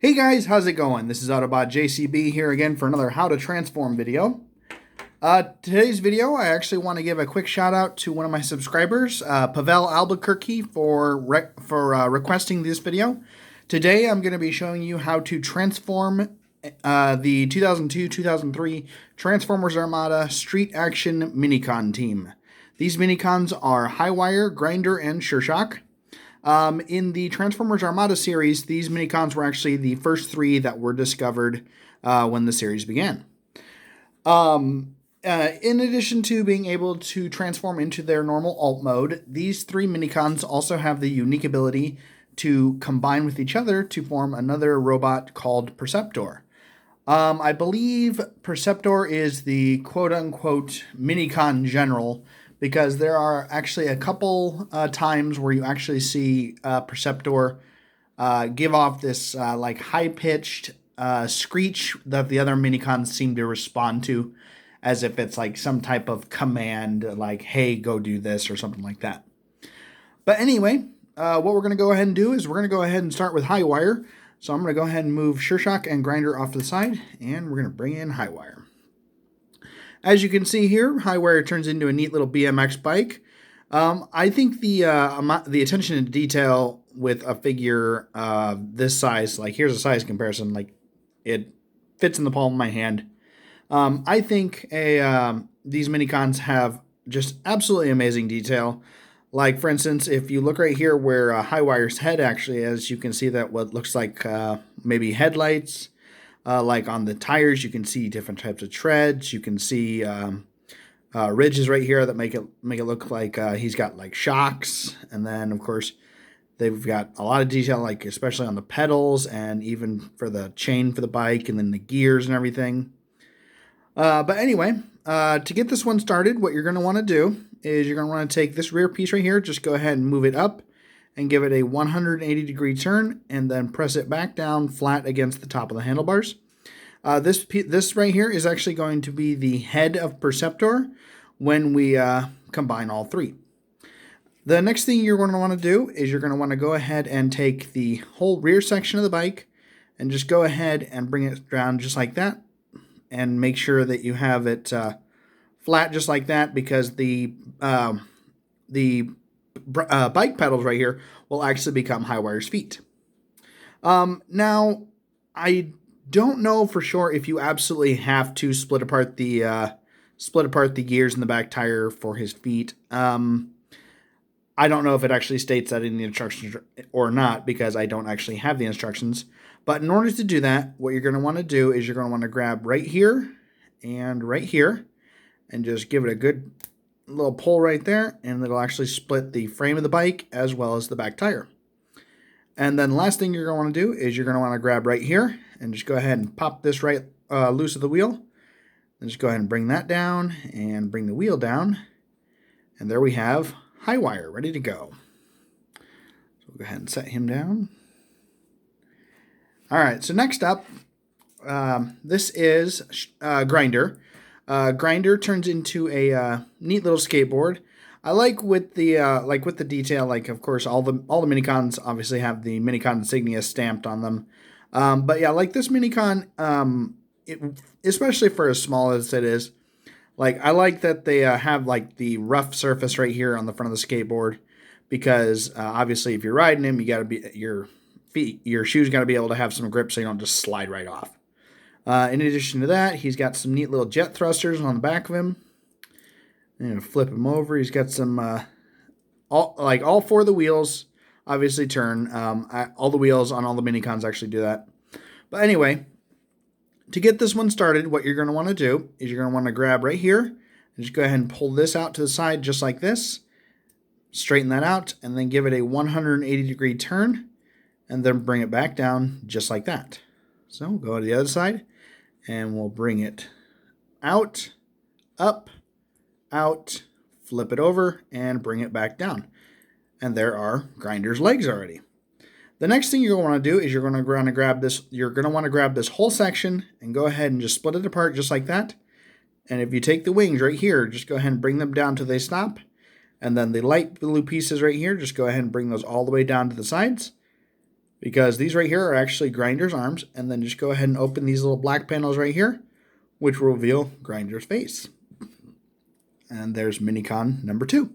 Hey guys, how's it going? This is Autobot JCB here again for another How to Transform video. Today's video, I actually want to give a quick shout out to one of my subscribers, Pavel Albuquerque, for requesting this video. Today, I'm going to be showing you how to transform the 2002-2003 Transformers Armada Street Action Minicon team. These Minicons are Highwire, Grinder, and SureShock. In the Transformers Armada series, these Minicons were actually the first three that were discovered when the series began. In addition to being able to transform into their normal alt mode, these three Minicons also have the unique ability to combine with each other to form another robot called Perceptor. I believe Perceptor is the quote-unquote Minicon general, because there are actually a couple times where you actually see Perceptor give off this like high-pitched screech that the other Minicons seem to respond to, as if it's like some type of command, like, hey, go do this, or something like that. But anyway, what we're going to go ahead and do is we're going to go ahead and start with Highwire. So I'm going to go ahead and move SureShock and Grinder off to the side, and we're going to bring in Highwire. As you can see here, Highwire turns into a neat little BMX bike. I think the attention to detail with a figure this size, like here's a size comparison, like it fits in the palm of my hand. I think these Minicons have just absolutely amazing detail. Like, for instance, if you look right here where Highwire's head actually is, you can see that what looks like maybe headlights. Like on the tires, you can see different types of treads. You can see ridges right here that make it look like he's got like shocks. And then, of course, they've got a lot of detail, like especially on the pedals and even for the chain for the bike and then the gears and everything. But anyway, to get this one started, what you're going to want to do is you're going to want to take this rear piece right here, just go ahead and move it up and give it a 180-degree turn, and then press it back down flat against the top of the handlebars. This right here is actually going to be the head of Perceptor when we combine all three. The next thing you're going to want to do is you're going to want to go ahead and take the whole rear section of the bike and just go ahead and bring it down just like that, and make sure that you have it flat just like that, because the bike pedals right here will actually become Highwire's feet. Now, I don't know for sure if you absolutely have to split apart the gears in the back tire for his feet. I don't know if it actually states that in the instructions or not, because I don't actually have the instructions. But in order to do that, what you're going to want to do is you're going to want to grab right here and just give it a good little pull right there, and it'll actually split the frame of the bike as well as the back tire. And then the last thing you're going to want to do is you're going to want to grab right here and just go ahead and pop this right loose of the wheel, and just go ahead and bring that down and bring the wheel down, and there we have Highwire ready to go. So we'll go ahead and set him down. Alright, so next up, this is Grinder. Grinder turns into a neat little skateboard. I like with the detail, like of course all the Minicons obviously have the Minicon insignia stamped on them. But yeah, like this Minicon, especially for as small as it is, like I like that they have like the rough surface right here on the front of the skateboard, because obviously if you're riding him, you got to be your shoes got to be able to have some grip so you don't just slide right off. In addition to that, he's got some neat little jet thrusters on the back of him. And flip him over. He's got some, all four of the wheels obviously turn. All the wheels on all the Minicons actually do that. But anyway, to get this one started, what you're going to want to do is you're going to want to grab right here and just go ahead and pull this out to the side just like this. Straighten that out and then give it a 180-degree turn and then bring it back down just like that. So we'll go to the other side, and we'll bring it out, up, out, flip it over, and bring it back down. And there are Grinder's legs already. The next thing you're going to want to do is you're going to want to grab this. You're going to want to grab this whole section and go ahead and just split it apart just like that. And if you take the wings right here, just go ahead and bring them down till they stop. And then the light blue pieces right here, just go ahead and bring those all the way down to the sides. because these right here are actually Grinder's arms, and then just go ahead and open these little black panels right here, which will reveal Grinder's face. And there's Minicon number 2.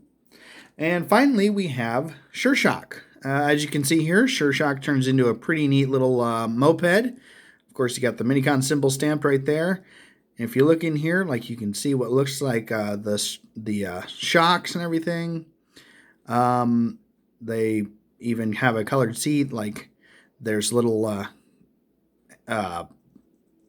And finally, we have Sure Shock. As you can see here, Sure Shock turns into a pretty neat little moped. Of course, you got the Minicon symbol stamped right there. And if you look in here, like you can see what looks like the shocks and everything. They even have a colored seat, like there's little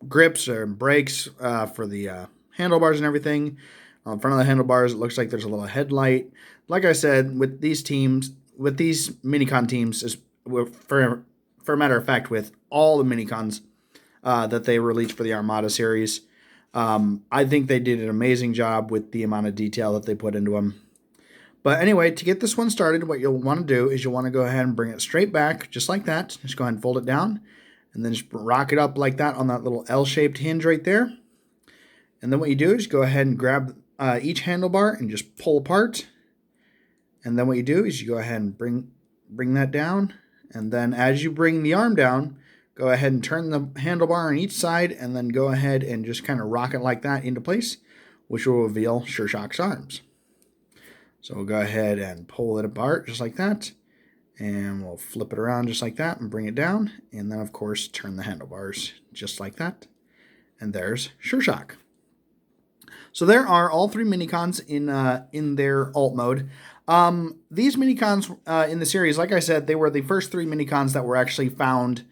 grips or brakes for the handlebars and everything. On front of the handlebars, it looks like there's a little headlight. Like I said, with these Minicon teams, for a matter of fact, with all the Minicons that they released for the Armada series, I think they did an amazing job with the amount of detail that they put into them. But anyway, to get this one started, what you'll want to do is you'll want to go ahead and bring it straight back, just like that. Just go ahead and fold it down, and then just rock it up like that on that little L-shaped hinge right there. And then what you do is go ahead and grab each handlebar and just pull apart. And then what you do is you go ahead and bring that down. And then as you bring the arm down, go ahead and turn the handlebar on each side, and then go ahead and just kind of rock it like that into place, which will reveal Sure Shock's arms. So we'll go ahead and pull it apart just like that, and we'll flip it around just like that and bring it down, and then of course turn the handlebars just like that, and there's Sure Shock. So there are all 3 Minicons in their alt mode. These Minicons in the series, like I said, they were the first 3 Minicons that were actually found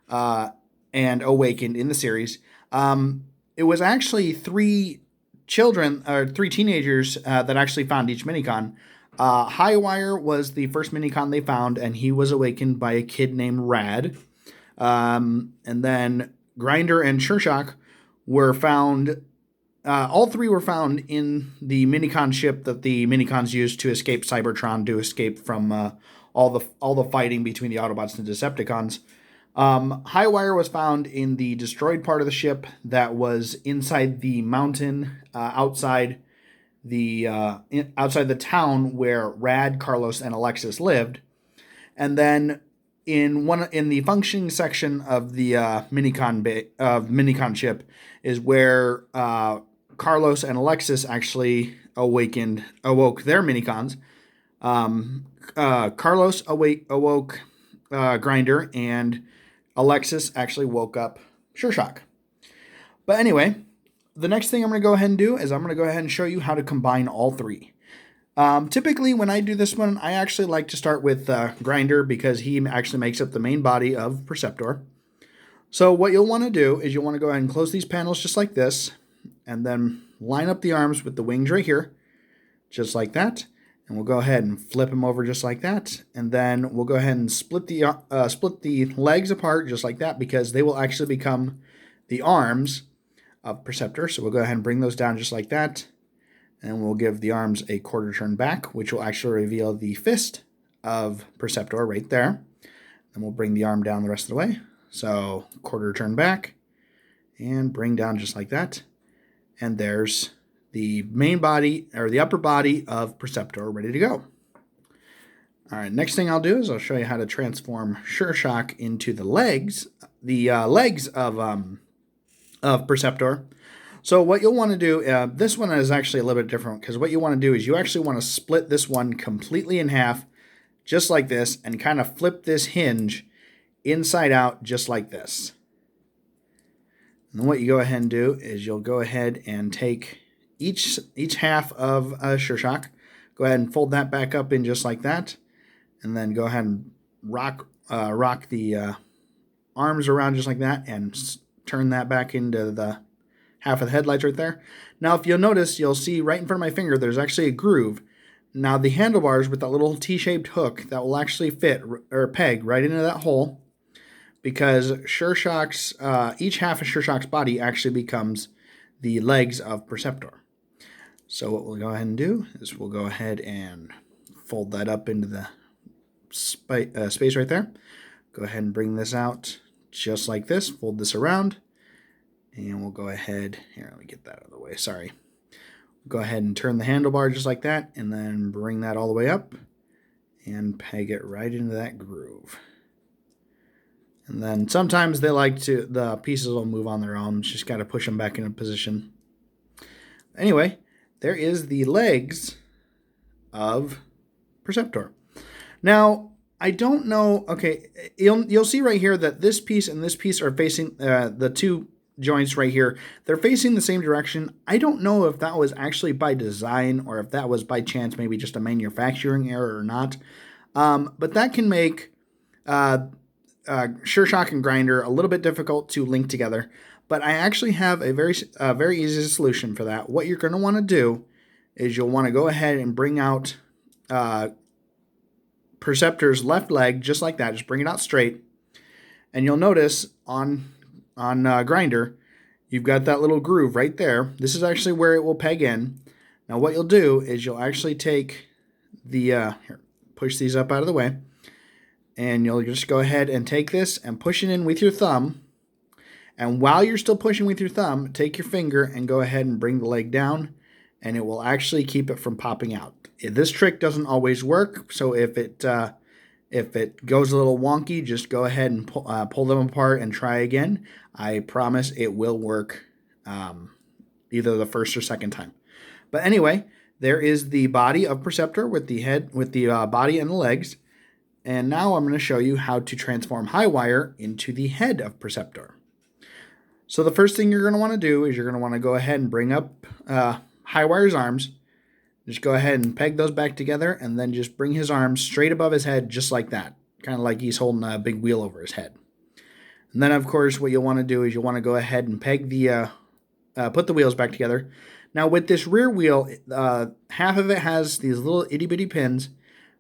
and awakened in the series. It was actually 3 children, or 3 teenagers that actually found each Minicon. Highwire was the first Minicon they found, and he was awakened by a kid named Rad. And then Grinder and Sure Shock were found. All 3 were found in the Minicon ship that the Minicons used to escape Cybertron, to escape from all the fighting between the Autobots and Decepticons. Highwire was found in the destroyed part of the ship that was inside the mountain, outside the town where Rad, Carlos, and Alexis lived. And then in the functioning section of the Minicon ship is where Carlos and Alexis actually awoke their Minicons. Carlos awoke Grinder, and Alexis actually woke up Sure Shock. But anyway, the next thing I'm going to go ahead and do is I'm going to go ahead and show you how to combine all 3. Typically, when I do this one, I actually like to start with Grinder, because he actually makes up the main body of Perceptor. So what you'll want to do is you'll want to go ahead and close these panels just like this, and then line up the arms with the wings right here, just like that. And we'll go ahead and flip them over just like that. And then we'll go ahead and split the legs apart just like that, because they will actually become the arms of Perceptor. So we'll go ahead and bring those down just like that. And we'll give the arms a quarter turn back, which will actually reveal the fist of Perceptor right there. And we'll bring the arm down the rest of the way. So quarter turn back and bring down just like that. And there's the main body, or the upper body of Perceptor, ready to go. All right, next thing I'll do is I'll show you how to transform Sure Shock into the legs of Perceptor. So what you'll want to do, this one is actually a little bit different, because what you want to do is you actually want to split this one completely in half, just like this, and kind of flip this hinge inside out, just like this. And then what you go ahead and do is you'll go ahead and take each half of Sure Shock, go ahead and fold that back up in just like that, and then go ahead and rock the arms around just like that, and turn that back into the half of the headlights right there. Now, if you'll notice, you'll see right in front of my finger, there's actually a groove. Now, the handlebars with that little T-shaped hook, that will actually fit or peg right into that hole, because Sure Shock's each half of Sure Shock's body actually becomes the legs of Perceptor. So what we'll go ahead and do is we'll go ahead and fold that up into the space right there. Go ahead and bring this out just like this. Fold this around, and we'll go ahead, here, let me get that out of the way, sorry. Go ahead and turn the handlebar just like that, and then bring that all the way up and peg it right into that groove. And then sometimes the pieces will move on their own. Just got to push them back into position. Anyway, there is the legs of Perceptor. Now, I don't know. Okay, you'll see right here that this piece and this piece are facing the two joints right here. They're facing the same direction. I don't know if that was actually by design or if that was by chance, maybe just a manufacturing error or not. But that can make Sure Shock and Grinder a little bit difficult to link together. But I actually have a very easy solution for that. What you're going to want to do is you'll want to go ahead and bring out Perceptor's left leg just like that. Just bring it out straight. And you'll notice on Grinder, you've got that little groove right there. This is actually where it will peg in. Now what you'll do is you'll actually take the, here, push these up out of the way. And you'll just go ahead and take this and push it in with your thumb. And while you're still pushing with your thumb, take your finger and go ahead and bring the leg down. And it will actually keep it from popping out. This trick doesn't always work. So if it goes a little wonky, just go ahead and pull them apart and try again. I promise it will work either the first or second time. But anyway, there is the body of Perceptor with the head, with the body and the legs. And now I'm going to show you how to transform Highwire into the head of Perceptor. So the first thing you're going to want to do is you're going to want to go ahead and bring up Highwire's arms. Just go ahead and peg those back together and then just bring his arms straight above his head just like that. Kind of like he's holding a big wheel over his head. And then, of course, what you'll want to do is you'll want to go ahead and peg the, put the wheels back together. Now, with this rear wheel, half of it has these little itty-bitty pins.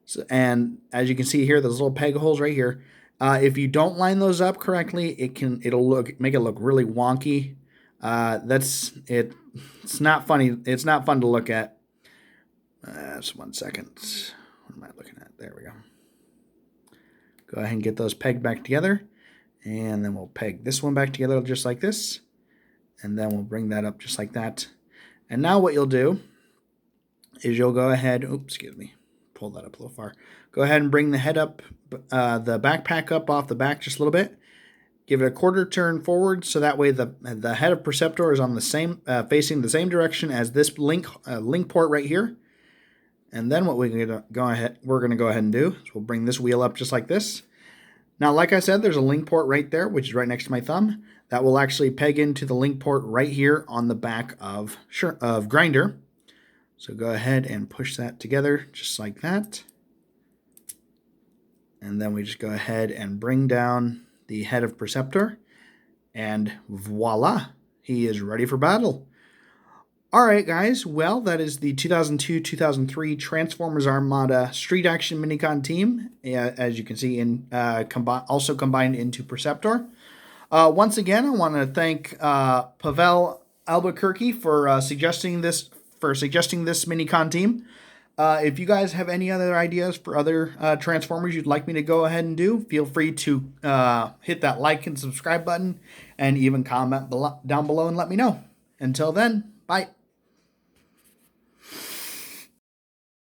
So, and as you can see here, those little peg holes right here. If you don't line those up correctly, it'll make it look really wonky. It's not funny. It's not fun to look at. Just 1 second. What am I looking at? There we go. Go ahead and get those pegged back together. And then we'll peg this one back together just like this. And then we'll bring that up just like that. And now what you'll do is you'll go ahead, pull that up a little far. Go ahead and bring the head up, the backpack up off the back just a little bit. Give it a quarter turn forward so that way the head of Perceptor is on the same, facing the same direction as this link port right here. And then what we're going to go ahead and do is we'll bring this wheel up just like this. Now, like I said, there's a link port right there, which is right next to my thumb. That will actually peg into the link port right here on the back of Grinder. So go ahead and push that together just like that. And then we just go ahead and bring down the head of Perceptor. And voila, he is ready for battle. All right, guys. Well, that is the 2002-2003 Transformers Armada Street Action Minicon team, as you can see, also combined into Perceptor. Once again, I want to thank Pavel Albuquerque for suggesting this Minicon team. If you guys have any other ideas for other Transformers you'd like me to go ahead and do, feel free to hit that like and subscribe button, and even comment down below and let me know. Until then, bye.